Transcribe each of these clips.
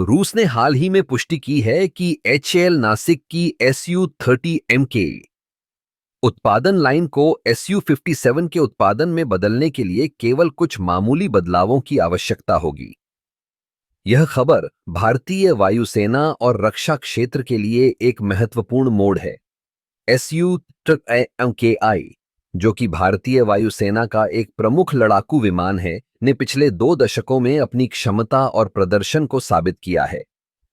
रूस ने हाल ही में पुष्टि की है कि एचएएल नासिक की SU-30MK उत्पादन लाइन को SU-57 के उत्पादन में बदलने के लिए केवल कुछ मामूली बदलावों की आवश्यकता होगी। यह खबर भारतीय वायुसेना और रक्षा क्षेत्र के लिए एक महत्वपूर्ण मोड़ है। SU-30MKI, जो कि भारतीय वायुसेना का एक प्रमुख लड़ाकू विमान है, ने पिछले 2 दशकों में अपनी क्षमता और प्रदर्शन को साबित किया है।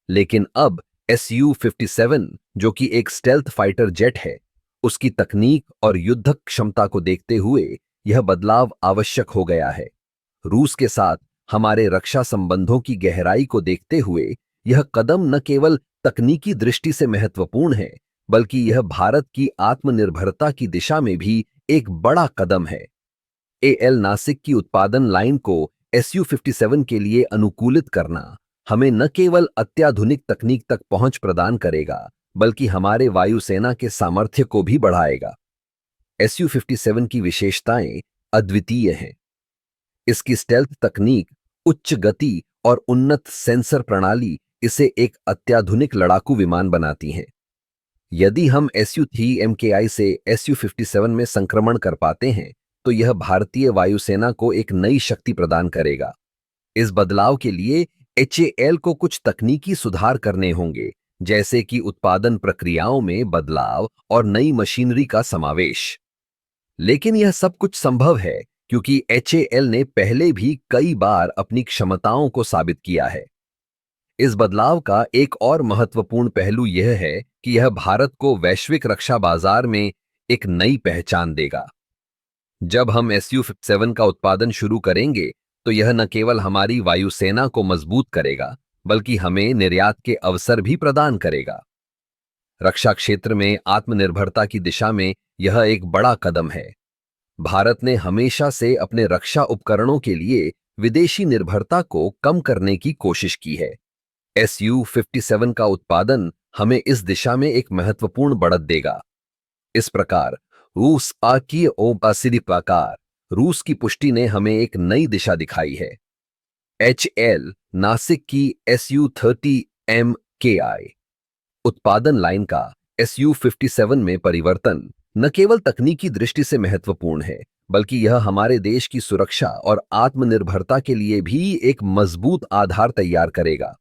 लेकिन अब SU-57, जो कि एक स्टेल्थ फाइटर जेट है, उसकी तकनीक और युद्धक क्षमता को देखते हुए यह बदलाव आवश्यक हो गया है। रूस के साथ हमारे रक्षा संबंधों की गहराई को देखते हुए यह कदम न केवल तकनीकी दृष्टि से महत्वपूर्ण है, बल्कि यह भारत की आत्मनिर्भरता की दिशा में भी एक बड़ा कदम है। एएल नासिक की उत्पादन लाइन को SU-57 के लिए अनुकूलित करना हमें न केवल अत्याधुनिक तकनीक तक पहुंच प्रदान करेगा, बल्कि हमारे वायुसेना के सामर्थ्य को भी बढ़ाएगा। SU-57 की विशेषताएं अद्वितीय हैं। इसकी स्टेल्थ तकनीक, उच्च गति और उन्नत सेंसर प्रणाली इसे एक अत्याधुनिक लड़ाकू विमान बनाती हैं। यदि हम SU-30MKI से SU-57 में संक्रमण कर पाते हैं, तो यह भारतीय वायुसेना को एक नई शक्ति प्रदान करेगा। इस बदलाव के लिए HAL को कुछ तकनीकी सुधार करने होंगे, जैसे कि उत्पादन प्रक्रियाओं में बदलाव और नई मशीनरी का समावेश। लेकिन यह सब कुछ संभव है क्योंकि HAL ने पहले भी कई बार अपनी क्षमताओं को साबित किया है। इस बदलाव का एक और महत्वपूर्ण पहलू यह है कि यह भारत को वैश्विक रक्षा बाजार में एक नई पहचान देगा। जब हम SU-57 का उत्पादन शुरू करेंगे, तो यह न केवल हमारी वायुसेना को मजबूत करेगा, बल्कि हमें निर्यात के अवसर भी प्रदान करेगा। रक्षा क्षेत्र में आत्मनिर्भरता की दिशा में यह एक बड़ा कदम है। भारत ने हमेशा से अपने रक्षा उपकरणों के लिए विदेशी निर्भरता को कम करने की कोशिश की है। SU-57 का उत्पादन हमें इस दिशा में एक महत्वपूर्ण बढ़त देगा। इस प्रकार रूस की पुष्टि ने हमें एक नई दिशा दिखाई है। HAL नासिक की SU-30MKI उत्पादन लाइन का SU-57 में परिवर्तन न केवल तकनीकी दृष्टि से महत्वपूर्ण है, बल्कि यह हमारे देश की सुरक्षा और आत्मनिर्भरता के लिए भी एक मजबूत आधार तैयार करेगा।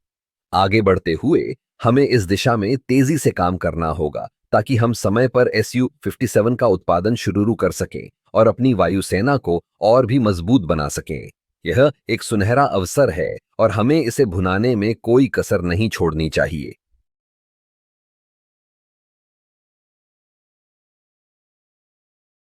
आगे बढ़ते हुए हमें इस दिशा में तेजी से काम करना होगा, ताकि हम समय पर SU-57 का उत्पादन शुरू कर सकें और अपनी वायुसेना को और भी मजबूत बना सकें। यह एक सुनहरा अवसर है और हमें इसे भुनाने में कोई कसर नहीं छोड़नी चाहिए।